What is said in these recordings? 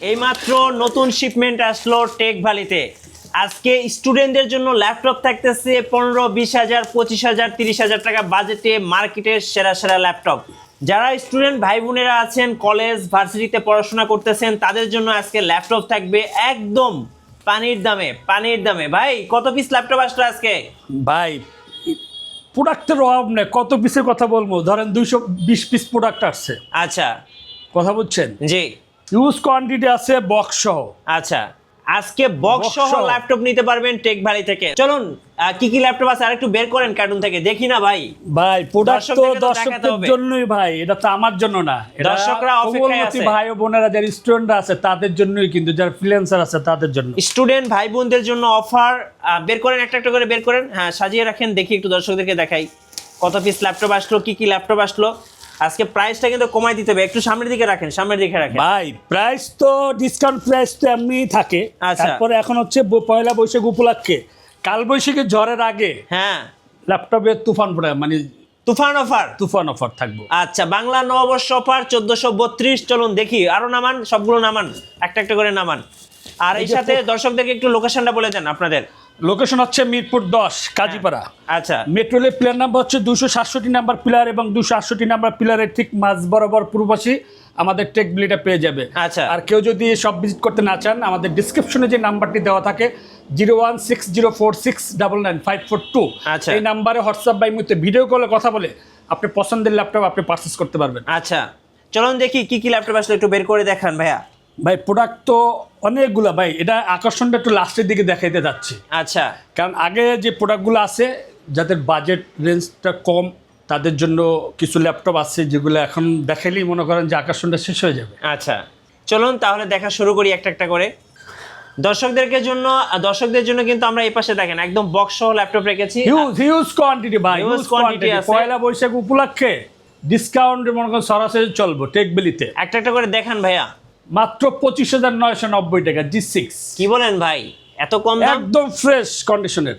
এইমাত্র নতুন শিপমেন্ট আসলো টেক ভ্যালিতে। আজকে স্টুডেন্টদের জন্য ল্যাপটপ থাকতেছে 15-20 হাজার 25 হাজার 30 হাজার টাকা বাজেটে মার্কেটের সেরা সেরা ল্যাপটপ। যারা স্টুডেন্ট ভাই বোনেরা আছেন কলেজ ভার্সিটিতে পড়াশোনা করতেছেন তাদের জন্য আজকে ল্যাপটপ থাকবে একদম পানির দামে। ভাই কত পিস ল্যাপটপ আসলো আজকে? ভাই প্রোডাক্টের অভাব নেই, কত পিসের কথা বলবো, ধরেন 220 পিস প্রোডাক্ট আসছে। আচ্ছা, কথা বুঝছেন? জি, হিউজ কোয়ান্টিটি আছে বক্স সহ। আচ্ছা, আজকে বক্স সহ ল্যাপটপ নিতে পারবেন টেক ভ্যালি থেকে। চলুন কি কি ল্যাপটপ আছে আরেকটু বের করেন কার্টুন থেকে, দেখি না ভাই। ভাই প্রোডাক্ট তো দর্শকদের জন্যই ভাই, এটা তো আমার জন্য না। দর্শকরা অপেক্ষায় আছে, ভাই ও বোনেরা যারা স্টুডেন্টরা আছে তাদের জন্যই, কিন্তু যারা ফ্রিল্যান্সার আছে তাদের জন্য। স্টুডেন্ট ভাই বোনদের জন্য অফার বের করেন, একটা একটা করে বের করেন। হ্যাঁ, সাজিয়ে রাখেন, দেখি একটু দর্শকদেরকে দেখাই কত পিস ল্যাপটপ আসলো, কি কি ল্যাপটপ আসলো। আজকে প্রাইসটা কিন্তু কমাই দিতে হবে, একটু সামনের দিকে রাখেন, সামনের দিকে রাখেন। ভাই প্রাইস তো ডিসকাউন্ট প্রাইস তো এমনিই থাকে। তারপরে এখন হচ্ছে পয়লা বৈশাখ উপলক্ষে, কাল বৈশাখী ঝড়ের আগে হ্যাঁ ল্যাপটপের তুফান পড়ে, মানে তুফান অফার থাকবে। আচ্ছা, বাংলা নববর্ষ অফার 1432। চলুন দেখি, আরো নামান, সবগুলো নামান, একটা একটা করে নামান। আর এই সাথে দর্শকদেরকে একটু লোকেশনটা বলে দেন আপনাদের। লোকেশন হচ্ছে মিরপুর 10 কাজীপাড়া। আচ্ছা, মেট্রো রেলের প্লেয়ার নাম্বার হচ্ছে 267 নাম্বার পিলার এবং 268 নাম্বার পিলারের ঠিক মাঝ বরাবর পূর্বপাশে আমাদের টেক ভ্যালিটা পেয়ে যাবে। আচ্ছা, আর কেউ যদি সব ভিজিট করতে না চান, আমাদের ডিসক্রিপশনে যে নাম্বারটি দেওয়া থাকে 01604699542, আচ্ছা, এই নাম্বারে হোয়াটসঅ্যাপ বা ইমোতে ভিডিও কলে কথা বলে আপনি পছন্দের ল্যাপটপ আপনি পারচেজ করতে পারবেন। আচ্ছা, চলুন দেখি কি কি ল্যাপটপ আসলে একটু বের করে দেখান ভাইয়া। ভাই প্রোডাক্ট তো অনেকগুলো, ভাই এটা আকর্ষণটা একটু লাস্টের দিকে দেখাইতে যাচ্ছি। আচ্ছা, কারণ আগে যে প্রোডাক্টগুলো আছে যাদের বাজেট রেঞ্জটা কম তাদের জন্য কিছু ল্যাপটপ আছে যেগুলো এখন দেখাইলেই মনে করেন যে আকর্ষণটা শেষ হয়ে যাবে। আচ্ছা, চলুন তাহলে দেখা শুরু করি একটা একটা করে। দর্শকদের জন্য কিন্তু আমরা এই পাশে দেখেন একদম বক্স সহ ল্যাপটপ রেখেছি। হিউজ কোয়ান্টিটি ভাই, হিউজ কোয়ান্টিটি আছে। পয়লা বৈশাখ উপলক্ষে ডিসকাউন্ট মনে করেন সরাসরি চলবো টেক ভ্যালিতে। একটা একটা করে দেখান ভাইয়া। মাত্র 25,990 টাকা G6। কি বলেন ভাই, এত কম দাম? একদম ফ্রেশ কন্ডিশনের,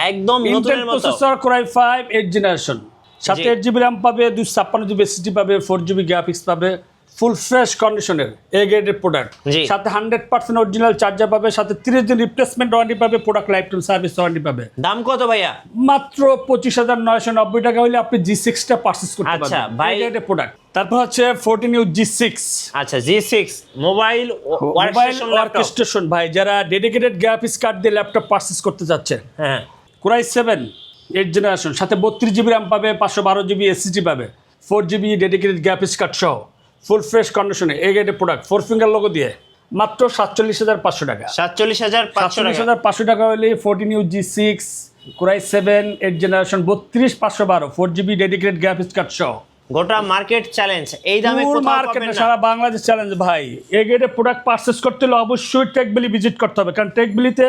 একদম নতুনের মতো। Processor Core i5 8th generation, সাথে 8GB RAM পাবে, 256GB SSD পাবে, 4GB গ্রাফিক্স পাবে, ফুল ফ্রেশ কন্ডিশনের এ গ্রেডের প্রোডাক্ট। সাথে 100% অরিজিনাল চার্জার পাবে, সাথে 30 দিন রিপ্লেসমেন্ট ওয়ারেন্টি পাবে, product life time service warranty পাবে। দাম কত ভাইয়া? মাত্র 25,990 টাকা হলে আপনি G6টা পারচেজ করতে পারবেন। আচ্ছা ভাই, এ গ্রেডের প্রোডাক্ট। তারপর হচ্ছে 14U G6। আচ্ছা, G6 মোবাইল ওয়ার্কস্টেশন ভাই, যারা ডেডিকেটেড গ্রাফিক্স কার্ড দিয়ে ল্যাপটপ পারচেজ করতে যাচ্ছে। হ্যাঁ, Core i7 8th জেনারেশন, সাথে 32GB RAM পাবে, 512GB SSD পাবে, 4GB ডেডিকেটেড গ্রাফিক্স কার্ড সহ ফুল ফ্রেশ কন্ডিশনে এ গ্রেডের প্রোডাক্ট, 4 ফিঙ্গার লোগো দিয়ে মাত্র 47,500 টাকা। 47,500 টাকা হলে 14U G6 Core i7 8th generation 32,512 4GB dedicated graphics card সহ। গোটা মার্কেট চ্যালেঞ্জ, এই দামে কোথাও পাবেন না। সারা বাংলাদেশ চ্যালেঞ্জ ভাই। এ গ্রেডের প্রোডাক্ট পারচেজ করতে হলে অবশ্যই টেক ভ্যালি ভিজিট করতে হবে, কারণ টেক ভ্যালিতে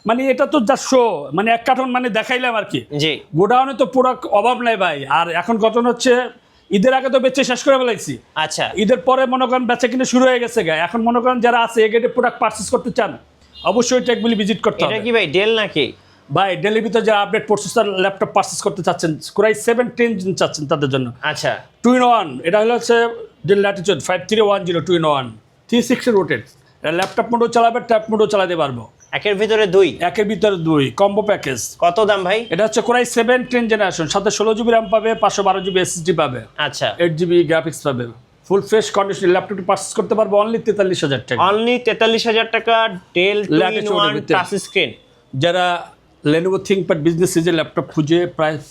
মানে এটা তো যা শো, মানে এক কার্টন মানে দেখাইলাম আর কি। জি, গোডাউনে তো প্রোডাক্ট অভাব নাই ভাই। আর এখন ঘটনা হচ্ছে ঈদের আগে তো বেচে শেষ করে ফেলাইছি। আচ্ছা, ঈদের পরে মনে করেন বেচা কিনে শুরু হয়ে গেছে গা। এখন মনে করেন যারা আছে এ গ্রেডের প্রোডাক্ট পারচেজ করতে চান অবশ্যই টেক ভ্যালি ভিজিট করতে হবে। এটা কি ভাই ডেল নাকি? ভাই ডেলের ভিতরে যারা আপডেট প্রসেসর ল্যাপটপ পারচেজ করতে চাচ্ছেন, Core i7 10 চাচ্ছেন তাদের জন্য। আচ্ছা, 2-in-1, এটা হলো হচ্ছে ডেল ল্যাটিটিউড 5310 2-in-1 360 রোটেট। এটা ল্যাপটপ মোডও চালাবে, ট্যাব মোডও চালাতে পারবো। একের ভিতরে দুই কম্বো প্যাকেজ। কত দাম ভাই? এটা হচ্ছে Core i7 10th জেনারেশন, সাথে 16GB RAM পাবে, 512GB SSD পাবে, আচ্ছা 8GB গ্রাফিক্স পাবে, ফুল ফ্রেশ কন্ডিশন ল্যাপটপটি পারচেজ করতে পারবো অনলি 43,000 টাকা। অনলি 43,000 টাকা ডেল ল্যাটিটিউডের ভিতরে। Touch screen. যারা Lenovo ThinkPad বিজনেস সিরিজের ল্যাপটপ খুঁজে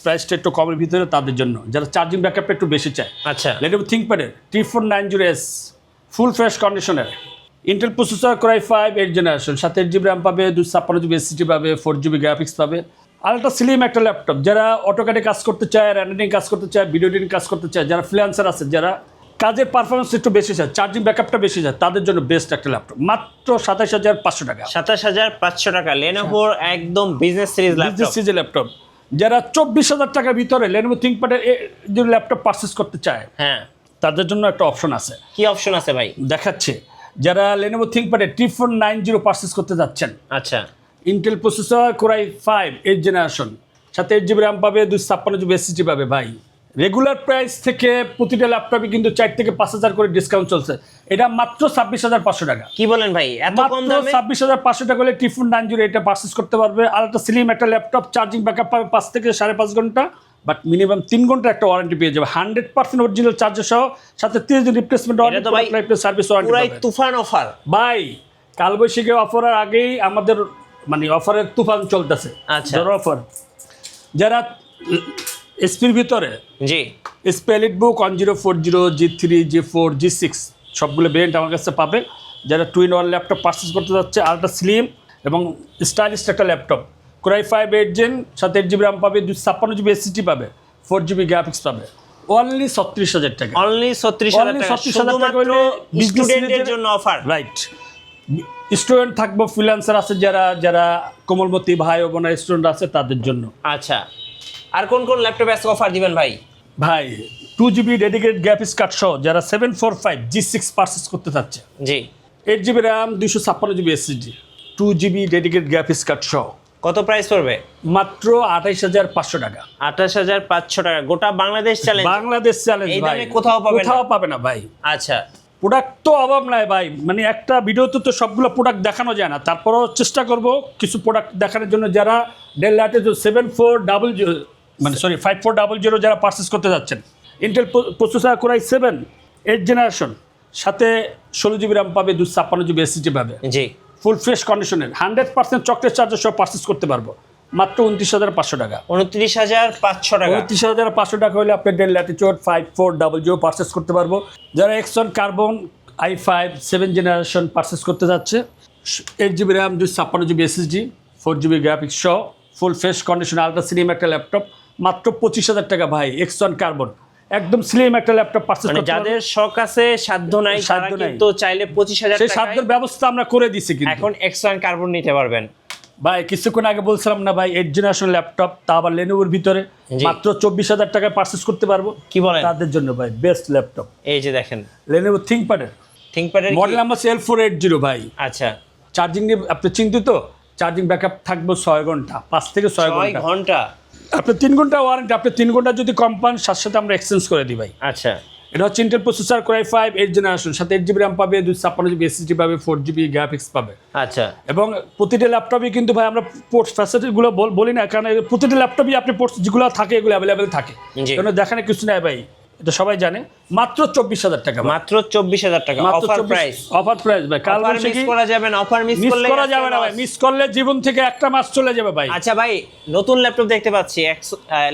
প্রাইসটা একটু কমের ভিতরে তাদের জন্য, যারা চার্জিং ব্যাকআপটা একটু বেশি চায়, আচ্ছা Lenovo ThinkPad এর T490S ফুল ফ্রেশ কন্ডিশনের Intel processor Core i5 8th generation, সাথে 8GB RAM পাবে, 256GB SSD পাবে, 4GB গ্রাফিক্স পাবে, আলট্রা স্লিম একটা ল্যাপটপ। যারা অটোক্যাডে কাজ করতে চায়, রেন্ডারিং কাজ করতে চায়, ভিডিও এডিটিং কাজ করতে চায়, যারা ফ্রিল্যান্সার আছে, যারা কাজের পারফরমেন্স একটু বেশি চায়, চার্জিং ব্যাকআপটা বেশি চায়, তাদের জন্য বেস্ট একটা ল্যাপটপ। মাত্র 27,500 টাকা। 27,500 টাকা Lenovo একদম বিজনেস সিরিজ ল্যাপটপ। যারা 24,000 টাকার ভিতরে Lenovo ThinkPad এর যে ল্যাপটপ পারচেজ করতে চায়, হ্যাঁ, তাদের জন্য একটা অপশন আছে। কি অপশন আছে ভাই? দেখাচ্ছে। যারা Lenovo ThinkPad এর T490 পারচেজ করতে যাচ্ছেন, আচ্ছা Intel processor Core i5 8th generation, সাথে 8GB RAM পাবে, 256GB SSD পাবে ভাই, রেগুলার প্রাইস থেকে প্রতিটা ল্যাপটপে কিন্তু 4 থেকে 5,000 করে ডিসকাউন্ট চলছে। এটা মাত্র 26,500 টাকা। কি বলেন ভাই, এত কম মাত্র দামে? 26,500 টাকা হলে টিফুন 9 এটা পারচেজ করতে পারবে। আলট্রা স্লিম একটা ল্যাপটপ, চার্জিং ব্যাকআপ পাবে 5 থেকে 5.5 ঘন্টা, বাট মিনিমাম 3 ঘন্টা একটা ওয়ারেন্টি পেয়ে যাবে 100% অরিজিনাল চার্জার সহ, সাথে 30 দিন রিপ্লেসমেন্ট ওয়ারেন্টি, সার্ভিস ওয়ারেন্টি। পুরাই তুফান অফার ভাই কালবৈশাখী অফারের আগেই আমাদের মানে অফারের তুফান চলতেছে। আচ্ছা। যারা অফার, যারা এসপির ভিতরে জি স্পেলিট বুক 1040, G3, G4, G6 সবগুলো ভেরিয়েন্ট আমার কাছে পাবে। যারা 2-in-1 ল্যাপটপ পারচেস করতে যাচ্ছে, আলট্রা স্লিম এবং স্টাইলিশ একটা ল্যাপটপ, Core i5 8 Gen, সাথে 8GB RAM পাবে, 256GB SSD পাবে, 4GB গ্রাফিক্স পাবে, অনলি 36,000 টাকা। অনলি 36,000 টাকা, 36,000 টাকা শুধুমাত্র হলে স্টুডেন্টদের জন্য অফার। রাইট। স্টুডেন্ট থাকবো, ফ্রিল্যান্সার আছে, যারা কোমলমতি ভাই ও বোনের স্টুডেন্ট আছে তাদের জন্য। আচ্ছা, আর কোন কোন ল্যাপটপে আজকে অফার দিবেন ভাই? ভাই 2GB ডেডিকেটেড গ্রাফিক্স কার্ড সহ যারা 745 G6 পারচেস করতে চাচ্ছে, জি 8GB RAM, 256GB SSD, 2GB dedicated graphics card সহ কত প্রাইস পড়বে? মাত্র 28,500 টাকা। 28,500 টাকা, গোটা বাংলাদেশ চ্যালেঞ্জ। বাংলাদেশ চ্যালেঞ্জ এই ভাই, দামে কোথাও পাবে না। কোথাও পাবে না ভাই। আচ্ছা, প্রোডাক্ট তো অভাব নাই ভাই, মানে একটা ভিডিওতে তো সবগুলো প্রোডাক্ট দেখানো যায় না, তারপরও চেষ্টা করব কিছু প্রোডাক্ট দেখানোর জন্য। যারা ডেল ল্যাটিটিউড 7400 মানে 5400 যারা পারচেস করতে যাচ্ছেন, Intel processor Core i7 8 generation, সাথে 16GB RAM পাবে, 256GB SSD পাবে, জি ফুল ফ্রেশ কন্ডিশনের 100% চকলেট চার্জার সহ পারচেস করতে পারবো মাত্র 29,500 টাকা। 29,500 টাকা। 29,500 টাকা হলে আপনি ডেল ল্যাটিটিউড 5400 পারচেস করতে পারবো। যারা Exxon carbon i5 7 generation purchase করতে যাচ্ছে, 8GB RAM, 256GB SSD, 4GB graphics সহ full fresh condition ultra slim একটা ল্যাপটপ, মাত্র 25,000 টাকা ভাই। Exxon কার্বন একদম স্লিম একটা ল্যাপটপ পারচেস মানে করতে পারবো। যাদের শখ আছে, সাধ্য নাই, তারা সাধ্য নাই। কিন্তু চাইলে 25,000 সেই টাকায় সাধ্যের ব্যবস্থা আমরা করে দিছি কিন্তু। এখন এক্সট্রা কার্বন নিতে পারবেন। ভাই কিছুক্ষণ আগে বলছিলাম না ভাই, 8 জেনারেশন ল্যাপটপ, তা আবার লেনোভোর ভিতরে, জি। মাত্র 24,000 টাকায় পারচেস করতে পারবো। কি বলেন? তাদের জন্য ভাই বেস্ট ল্যাপটপ এই যে দেখেন লেনোভো থিংকপ্যাডের থিংকপ্যাডের মডেল নাম্বার L480 ভাই। আচ্ছা, চার্জিং নিয়ে আপনি চিন্তিত? চার্জিং ব্যাকআপ থাকবে 6 ঘন্টা, 5 থেকে 6 6 ঘন্টা। ঘন্টা। আপনি 3 ঘন্টা ওয়ারেন্টি, আপনি 3 ঘন্টা যদি কম পান সাথে সাথে আমরা এক্সচেঞ্জ করে দিই ভাই। আচ্ছা, এটা হচ্ছে Intel processor Core i5 8 generation, সাথে 8GB RAM পাবে, 256GB SSD পাবে, 4GB গ্রাফিক্স পাবে। আচ্ছা, এবং প্রতিটা ল্যাপটপে কিন্তু ভাই আমরা পোর্টস ফ্যাসিলিটিগুলো বলি না, কারণ প্রতিটা ল্যাপটপে আপনি পোর্টস যেগুলো থাকে এগুলো অ্যাভেলেবেল থাকে, জি। কারণ দেখানে কিছু নাই ভাই, এটা সবাই জানে। মাত্র 24,000 টাকা, মাত্র 24,000 টাকা অফার প্রাইস। অফার প্রাইস ভাই। কাল অফার মিস করা যাবে না, অফার মিস মিস করলে করা যাবে না ভাই, মিস করলে জীবন থেকে একটা মাস চলে যাবে ভাই। আচ্ছা ভাই, নতুন ল্যাপটপ দেখতে পাচ্ছি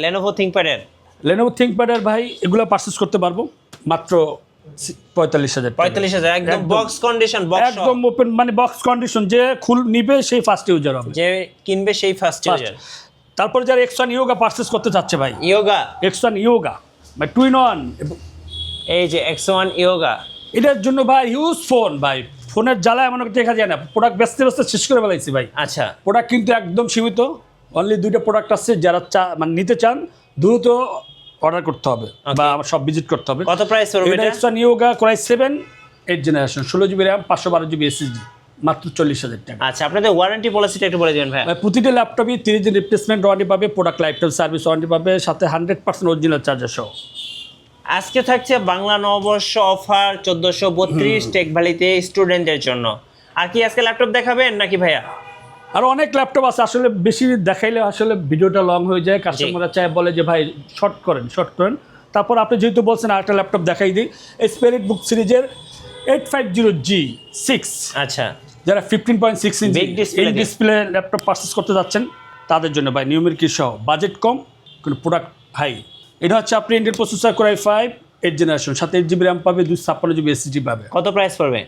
Lenovo ThinkPad-এর। লেনোভো থিংকপ্যাডের ভাই এগুলো পারচেজ করতে পারবো মাত্র 45,000 টাকা। 45,000 একদম বক্স কন্ডিশন, বক্স একদম ওপেন, মানে বক্স কন্ডিশন, যে নিবে সেই ফার্স্ট ইউজার হবে, যে কিনবে সেই ফার্স্ট ইউজার। তারপর যারা Exxon ইয়োগা পারচেজ করতে চাচ্ছে ভাই, ইয়োগা, Exxon ইয়োগা ভাই 2-in-1, এই যে X1 ইয়োগা, এটার জন্য ভাই হিউজ ফোন ভাই, ফোনের জ্বালা এমন দেখা যায় না, প্রোডাক্ট বেচতে শেষ করে ফেলাইছি ভাই। আচ্ছা, প্রোডাক্ট কিন্তু একদম সীমিত, অনলি 2টা প্রোডাক্ট আছে, যারা মানে নিতে চান দ্রুত অর্ডার করতে হবে বা আমার সব ভিজিট করতে হবে। কত প্রাইস পড়বে এটা? Exxon yoga Core i7 8 generation, 16GB RAM, 512GB SSD, মাত্র 40,000 টাকা। আচ্ছা, আপনাদের ওয়ারেন্টি পলিসিটা একটু বলে দিবেন ভাই। ভাই প্রতিটা ল্যাপটপই 30 দিন রিপ্লেসমেন্ট ওয়ারেন্টি পাবে, product life time service warranty পাবে, সাথে 100% অরিজিনাল চার্জার সহ। আজকে থাকছে বাংলা নববর্ষ অফার 1432 টেক ভ্যালিতে স্টুডেন্টদের জন্য। আর কি আজকে ল্যাপটপ দেখাবেন নাকি ভাইয়া? আর অনেক ল্যাপটপ আছে, আসলে বেশি দেখাইলে আসলে ভিডিওটা লং হয়ে যায়, কাস্টমাররা চায় বলে যে ভাই শর্ট করেন। তারপর আপনি যেহেতু বলছেন আরেকটা ল্যাপটপ দেখাই দিই, স্পিরিট বুক সিরিজের 850G6, আচ্ছা, যারা 15.6 ইঞ্চি Big display দিয়ে। ডিসপ্লে ল্যাপটপ পারচেস করতে যাচ্ছেন তাদের জন্য ভাই, নিউমের কি সহ, বাজেট কম কিন্তু প্রোডাক্ট হাই। এটা হচ্ছে আপনি Intel processor Core i5 8 generation, সাথে 8GB RAM পাবে, 256GB SSD পাবে, কত প্রাইস পড়বে?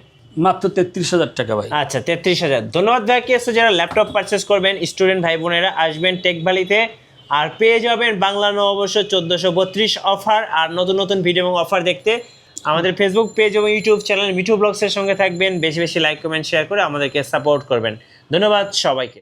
মাত্র 33,000 টাকা ভাই। আচ্ছা, 33,000। ধন্যবাদ ভাই। কি আছে যারা ল্যাপটপ পারচেস করবেন, স্টুডেন্ট ভাই বোনেরা আসবেন টেক ভ্যালিতে, আর পেয়ে যাবেন বাংলা নববর্ষ 1432 অফার। আর নতুন নতুন ভিডিও এবং অফার দেখতে আমাদের ফেসবুক পেজ এবং ইউটিউব চ্যানেল মিঠু ব্লগসের সঙ্গে থাকবেন। বেশি বেশি লাইক কমেন্ট শেয়ার করে আমাদেরকে সাপোর্ট করবেন। ধন্যবাদ সবাইকে।